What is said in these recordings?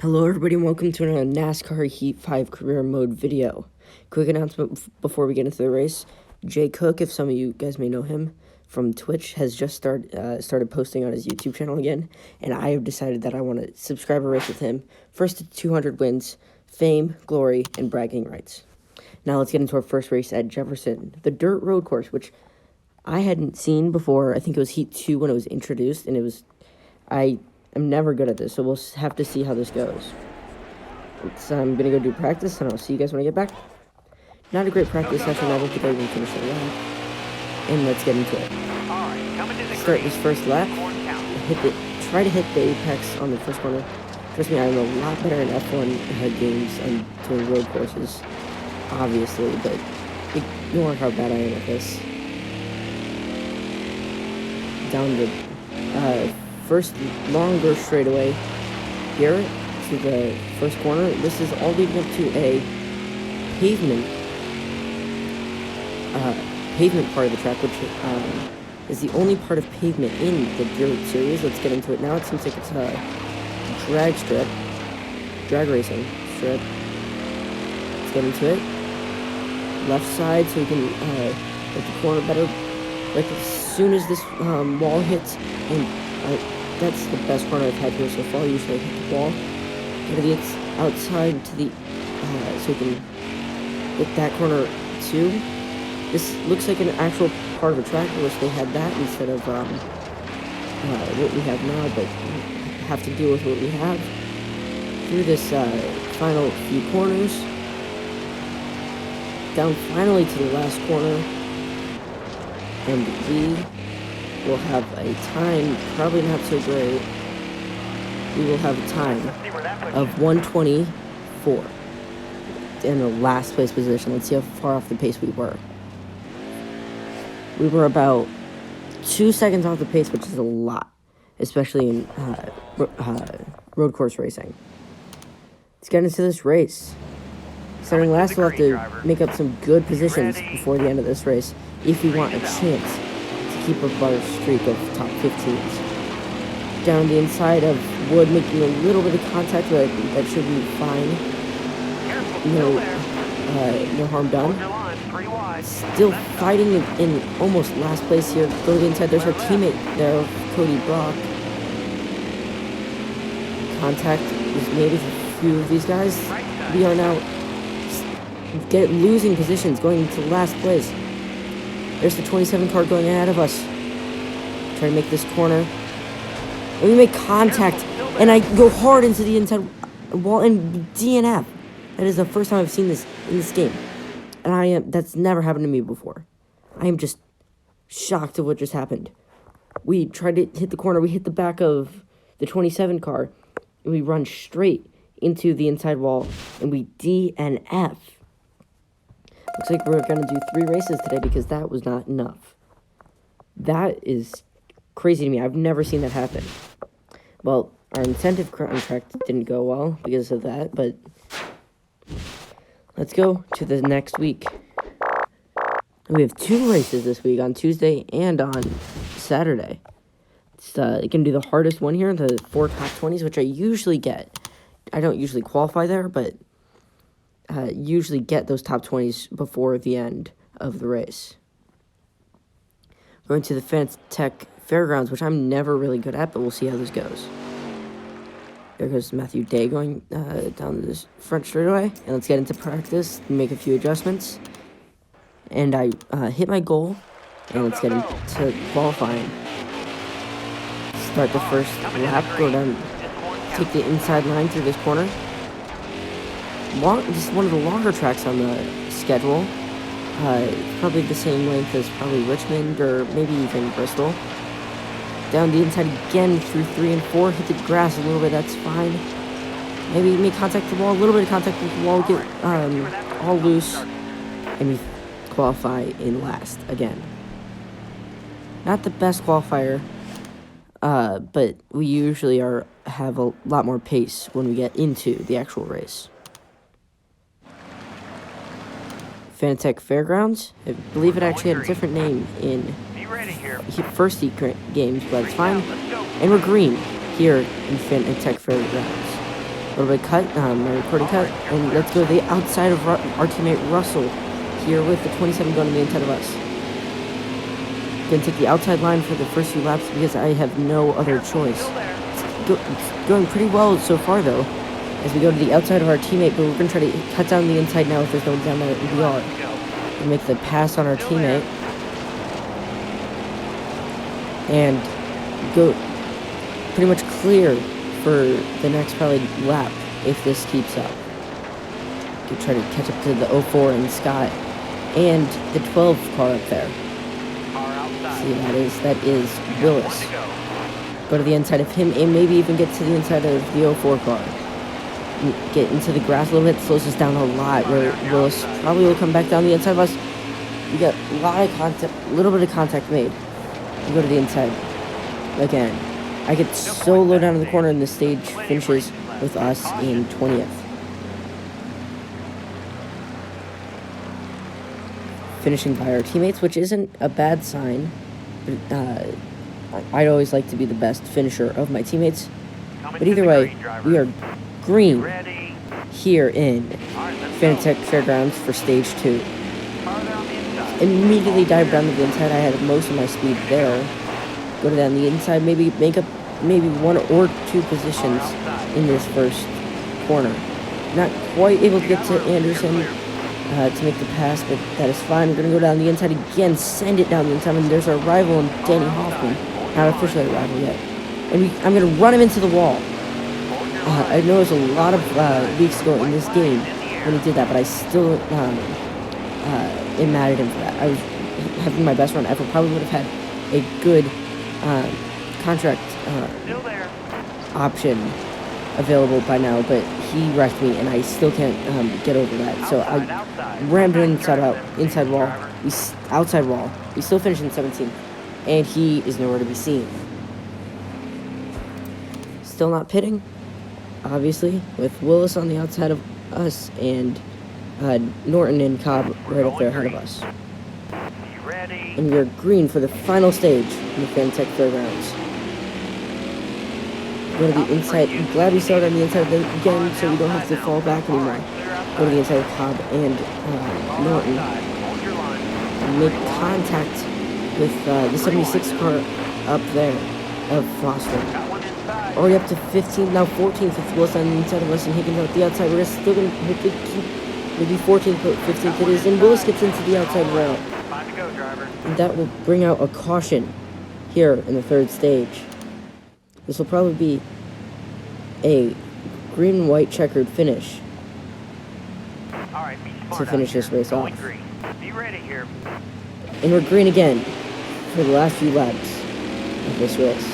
Hello everybody and welcome to a NASCAR Heat 5 career mode video. Quick announcement before we get into the race. Jay Cook, if some of you guys may know him from Twitch, has just started posting on his YouTube channel again, and I have decided that I want to subscribe a race with him. First to 200 wins, fame, glory, and bragging rights. Now let's get into our first race at Jefferson, the dirt road course, which I hadn't seen before. I think it was Heat 2 when it was introduced, and I'm never good at this, so we'll have to see how this goes. I'm going to go do practice, and I'll see you guys when I get back. Not a great practice session. I don't think I even finished the lap. And let's get into it. Start this first lap. Try to hit the apex on the first corner. Trust me, I'm a lot better in F1 games and doing road courses, obviously, but ignore how bad I am at this. Down the first longer straightaway here to the first corner. This is all leading up to a pavement part of the track, which is the only part of pavement in the dirt series. Let's get into it now. It seems like it's a drag racing strip. Let's get into it. Left side, so we can hit the corner better. Like as soon as this wall hits, and that's the best corner I've had here so far. Usually I hit the wall. Get the outside to the so we can hit that corner too. This looks like an actual part of a track. I wish they had that instead of what we have now, but we have to deal with what we have. Through this final few corners. Down finally to the last corner. And we will have a time, probably not so great. We will have a time of 1:24 in the last place position. Let's see how far off the pace we were. We were about 2 seconds off the pace, which is a lot, especially in road course racing. Let's get into this race. Starting last, we'll have to make up some good positions before the end of this race if we want a chance to keep a better streak of top 15s. Down the inside of Wood, making a little bit of contact, but that should be fine. No harm done. Still fighting in almost last place here. Go to the inside. There's our teammate there, Cody Brock. Contact is made with a few of these guys. We are now losing positions, going into last place. There's the 27 car going ahead of us. Try to make this corner. And we make contact, and I go hard into the inside wall and DNF. That is the first time I've seen this in this game. And that's never happened to me before. I am just shocked at what just happened. We tried to hit the corner, we hit the back of the 27 car, and we run straight into the inside wall, and we DNF. Looks like we're going to do 3 races today because that was not enough. That is crazy to me. I've never seen that happen. Well, our incentive contract didn't go well because of that, but let's go to the next week. We have 2 races this week, on Tuesday and on Saturday. It's going to be the hardest one here, the 4 top 20s, which I usually get. I don't usually qualify there, but usually get those top 20s before the end of the race. Going to the Fanatec Fairgrounds, which I'm never really good at, but we'll see how this goes. There goes Matthew Day going down this front straightaway. And let's get into practice, make a few adjustments. And I hit my goal, and let's get into qualifying. Start the first lap, go down, take the inside line through this corner. This is one of the longer tracks on the schedule. Probably the same length as probably Richmond or maybe even Bristol. Down the inside again through 3 and 4. Hit the grass a little bit, that's fine. Maybe make contact with the wall, a little bit of contact with the wall, get all loose, and we qualify in last again. Not the best qualifier, but we usually have a lot more pace when we get into the actual race. Fanatec Fairgrounds. I believe it actually had a different name in first heat games, but it's fine. And we're green here in Fanatec Fairgrounds. little bit cut, my recording cut, and let's go to the outside of our teammate Russell here with the 27 going on the inside of us. Gonna take the outside line for the first few laps because I have no other choice. It's going pretty well so far though, as we go to the outside of our teammate, but we're gonna try to cut down the inside now if there's no one down there. We are. We'll make the pass on our teammate. And go pretty much clear for the next probably lap if this keeps up. We'll try to catch up to the 04 and Scott and the 12 car up there. See, that is Willis. Go to the inside of him and maybe even get to the inside of the 04 car. Get into the grass a little bit, slows us down a lot, where Willis probably will come back down the inside of us. We got a lot of contact, a little bit of contact made. We go to the inside again. I get so low down in the corner, and the stage finishes with us in 20th. Finishing by our teammates, which isn't a bad sign. But, I'd always like to be the best finisher of my teammates. But either way, we are green here in Fanatec Fairgrounds for stage 2. Immediately dive down to the inside. I had most of my speed there. Go down the inside, maybe make up maybe 1 or 2 positions in this first corner. Not quite able to get to Anderson to make the pass, but that is fine. We're going to go down the inside again, send it down the inside, and there's our rival, Danny Hoffman. Not officially a rival yet. And I'm going to run him into the wall. I know it was a lot of weeks ago in this game when he did that, but I still am mad at him for that. I was having my best run ever. Probably would have had a good contract option available by now, but he wrecked me, and I still can't get over that. So I rammed him inside wall. Outside wall. We still finished in 17th, and he is nowhere to be seen. Still not pitting, obviously, with Willis on the outside of us and Norton and Cobb right up there ahead of us. And we're green for the final stage in the Fanatec Fairgrounds. Go to the inside. I'm glad we started on the inside again, so we don't have to fall back anymore. Go to the inside of Cobb and Norton. And make contact with the 76 car up there of Foster. Already up to 15th, now 14th with Willis on the inside of us and Higgins out the outside. We're still going to hopefully keep maybe 14th, but 15th it is. And Willis gets into the outside rail. And that will bring out a caution here in the third stage. This will probably be a green and white checkered finish to finish this race off. And we're green again for the last few laps of this race.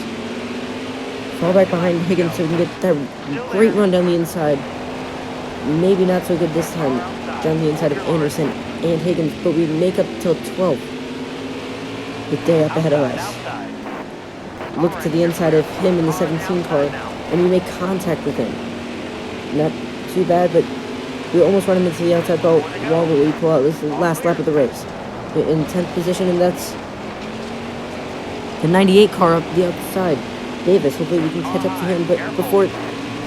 Fall back behind Higgins so we can get that great run down the inside. Maybe not so good this time down the inside of Anderson and Higgins, but we make up till 12th with Day up ahead of us. Look to the inside of him in the 17 car, and we make contact with him. Not too bad, but we almost run him into the outside wall where we pull out. This is the last lap of the race. We're in 10th position, and that's the 98 car up the outside. Davis, hopefully we can catch up to him, but before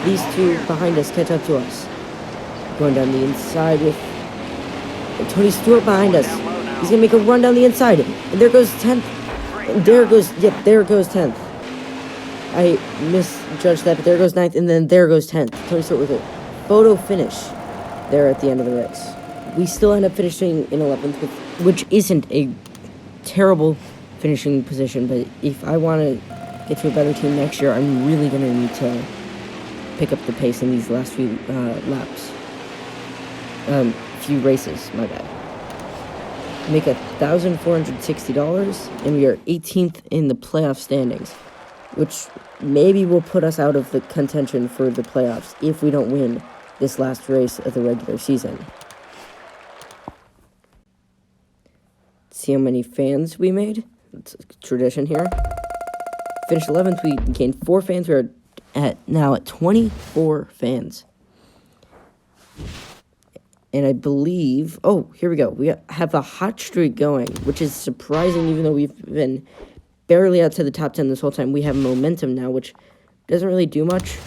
these two behind us catch up to us. Going down the inside with Tony Stewart behind us. He's going to make a run down the inside, and there goes 10th. And there goes 10th. I misjudged that, but there goes 9th, and then there goes 10th. Tony Stewart with a photo finish there at the end of the race. We still end up finishing in 11th, which isn't a terrible finishing position, but if I want to get to a better team next year, I'm really going to need to pick up the pace in these last few laps. Few races, my bad. Make $1,460, and we are 18th in the playoff standings, which maybe will put us out of the contention for the playoffs if we don't win this last race of the regular season. See how many fans we made? It's a tradition here. Finished 11th, we gained 4 fans. We're now at 24 fans. And I believe, oh, here we go. We have a hot streak going, which is surprising, even though we've been barely outside the top 10 this whole time. We have momentum now, which doesn't really do much.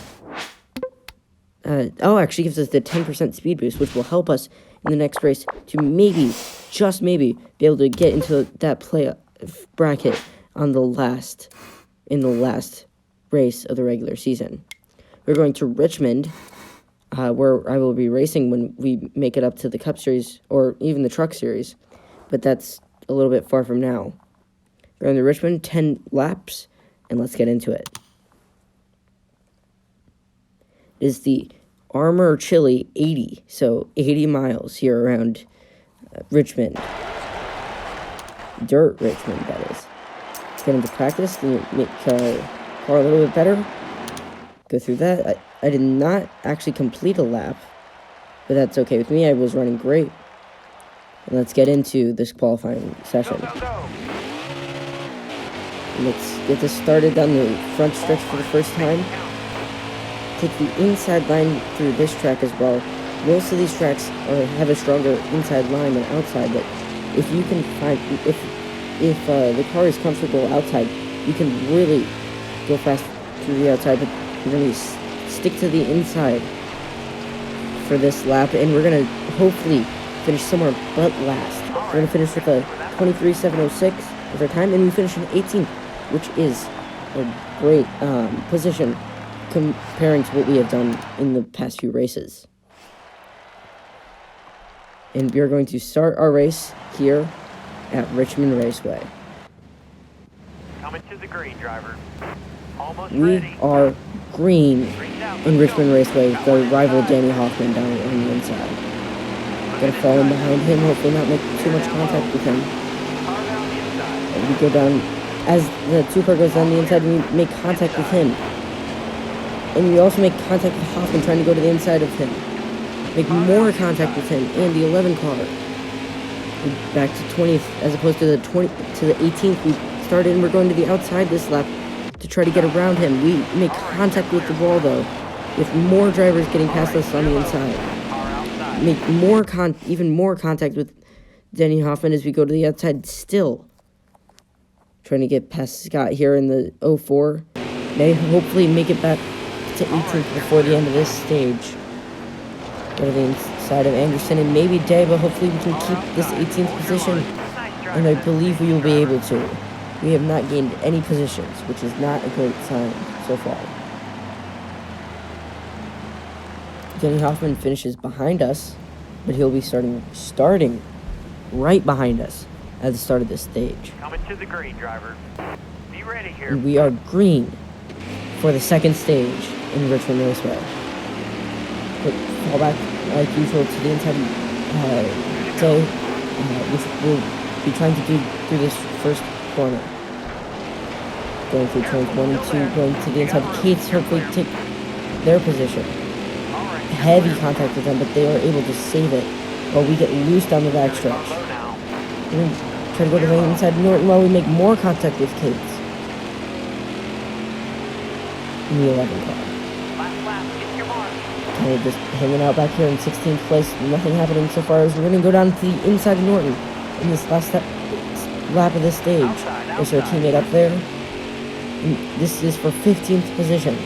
actually gives us the 10% speed boost, which will help us in the next race to maybe, just maybe, be able to get into that play bracket in the last race of the regular season. We're going to Richmond, where I will be racing when we make it up to the Cup Series or even the Truck Series, but that's a little bit far from now. We're going to Richmond, 10 laps, and let's get into it. It is the Armor Chili 80, so 80 miles here around Richmond. Dirt Richmond, that is. Let's get into practice and make car a little bit better. Go through that. I did not actually complete a lap, but that's okay with me. I was running great. And let's get into this qualifying session. Let's get this started on the front stretch for the first time. Take the inside line through this track as well. Most of these tracks have a stronger inside line than outside, but if you can find, if the car is comfortable outside, you can really go fast through the outside, but we're going to stick to the inside for this lap, and we're going to hopefully finish somewhere but last. We're going to finish with a 23.706 as our time, and we finish in 18th, which is a great position comparing to what we have done in the past few races. And we are going to start our race here at Richmond Raceway. Coming to the green, driver. Almost we ready. Are green in Richmond Raceway with our rival Danny Hoffman down on the inside. Gonna fall in behind him, hopefully not make too much contact with him. And we go down, as the two car goes down the inside, we make contact with him. And we also make contact with Hoffman, trying to go to the inside of him. Make more contact with him and the 11 car. We're back to 20th as opposed to the 18th we started, and we're going to the outside this lap to try to get around him. We make contact with the wall though, with more drivers getting past us on the inside. Make even more contact with Denny Hoffman as we go to the outside still. Trying to get past Scott here in the 04. May hopefully make it back to 18th before the end of this stage. Go to the inside of Anderson and maybe Day, but hopefully we can keep this 18th position, and I believe we will be able to. We have not gained any positions, which is not a great sign so far. Denny Hoffman finishes behind us, but he'll be starting right behind us at the start of this stage. Coming to the green, driver. Be ready here. And we are green for the second stage in Richmond Raceway. But fall back like usual to the inside Day, which we'll be trying to do through this first corner. Going through turns 1 and 2, going to the inside. The Kates hopefully take their position. Heavy contact with them, but they are able to save it while we get loose down the backstretch. We're going to try to go to the inside Norton while we make more contact with Kates. In the 11 car. Kind of just hanging out back here in 16th place. Nothing happening so far as we're going to go down to the inside of Norton in this last lap of this stage. There's our teammate up there. And this is for 15th position,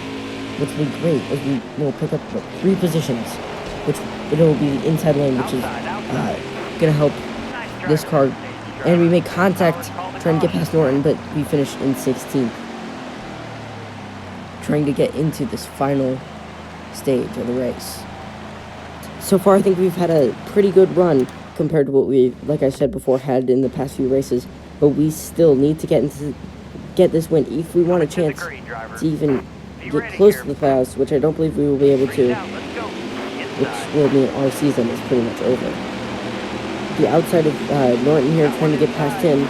which will be great as we will pick up 3 positions, which it will be the inside lane, which is going to help this car. And we make contact trying to get past Norton, but we finish in 16th. Trying to get into this final stage of the race. So far, I think we've had a pretty good run compared to what we, like I said before, had in the past few races, but we still need to get this win if we want a chance to even get close to the playoffs, which I don't believe we will be able to, which will mean our season is pretty much over. The outside of Norton here, trying to get past him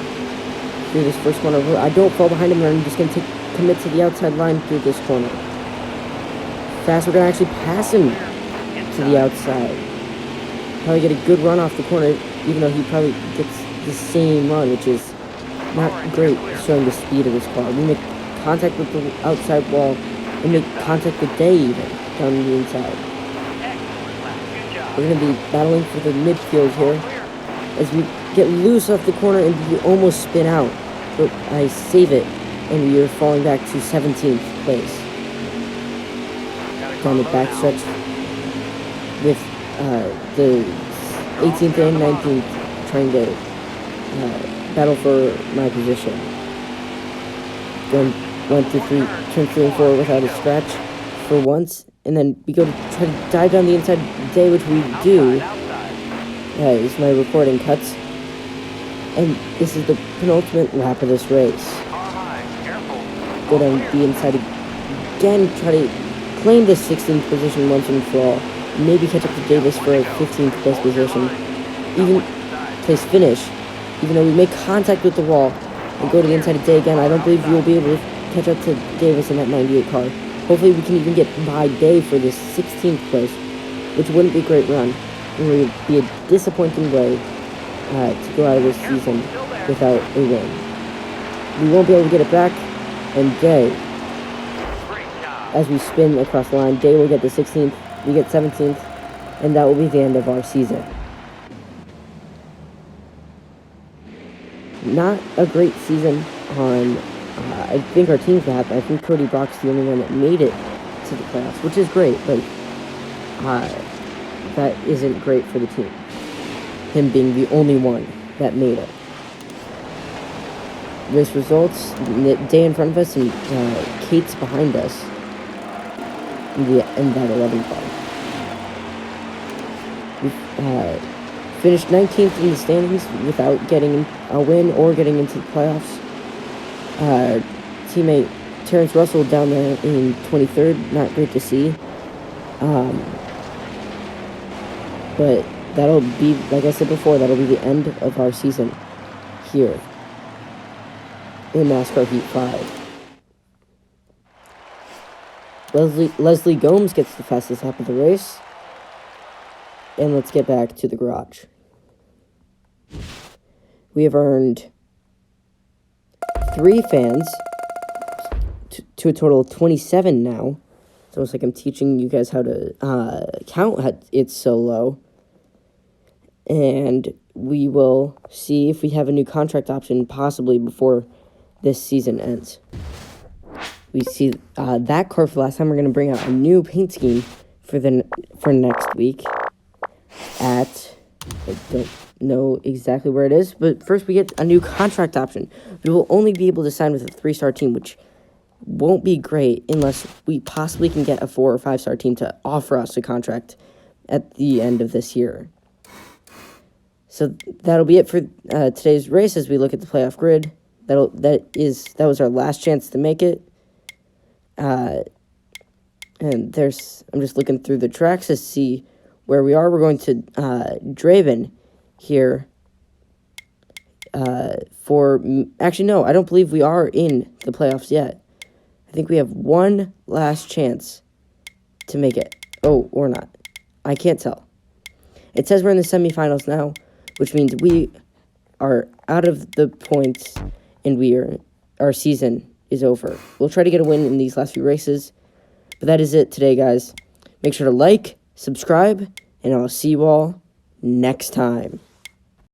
through this first corner. I don't fall behind him, and I'm just going to commit to the outside line through this corner. Fast, we're going to actually pass him to the outside. Probably get a good run off the corner, even though he probably gets the same run, which is not great showing the speed of this car. We make contact with the outside wall and make contact with Day even down the inside. We're going to be battling for the midfield here as we get loose off the corner and we almost spin out. But I save it and we are falling back to 17th place. Down the backstretch, with the 18th and 19th trying to battle for my position. Went through turn 3 and 4 without a scratch for once, and then we go to try to dive down the inside day, which we do. Is my recording cuts. And this is the penultimate lap of this race. Go down the inside again, try to claim the 16th position once and for all. Maybe catch up to Davis for a 15th place position. Even place finish, even though we make contact with the wall and go to the inside of Day again. I don't believe we will be able to catch up to Davis in that 98 car. Hopefully we can even get by Day for this 16th place, which wouldn't be a great run. It would be a disappointing way to go out of this season without a win. We won't be able to get it back, and Day, as we spin across the line, Day will get the 16th, we get 17th, and that will be the end of our season. Not a great season on, I think our team's that. I think Cody Brock's the only one that made it to the playoffs, which is great, but that isn't great for the team. Him being the only one that made it. Race results, Day in front of us and Kate's behind us in that 11 car. We finished 19th in the standings without getting a win or getting into the playoffs. Teammate Terrence Russell down there in 23rd, not great to see. But that'll be, like I said before, that'll be the end of our season here in NASCAR Heat 5. Leslie Gomes gets the fastest lap of the race. And let's get back to the garage. We have earned 3 fans to a total of 27 now. It's almost like I'm teaching you guys how to count. It's so low. And we will see if we have a new contract option possibly before this season ends. We see that car for last time. We're going to bring out a new paint scheme for next week at, I don't know exactly where it is, but first we get a new contract option. We will only be able to sign with a 3-star team, which won't be great unless we possibly can get a 4 or 5-star team to offer us a contract at the end of this year. So that'll be it for today's race as we look at the playoff grid. That was our last chance to make it. And I'm just looking through the tracks to see where we are. We're going to Draven here actually, no, I don't believe we are in the playoffs yet. I think we have one last chance to make it. Oh, or not. I can't tell. It says we're in the semifinals now, which means we are out of the points and our season is over. We'll try to get a win in these last few races. But that is it today, guys. Make sure to like, subscribe, and I'll see you all next time.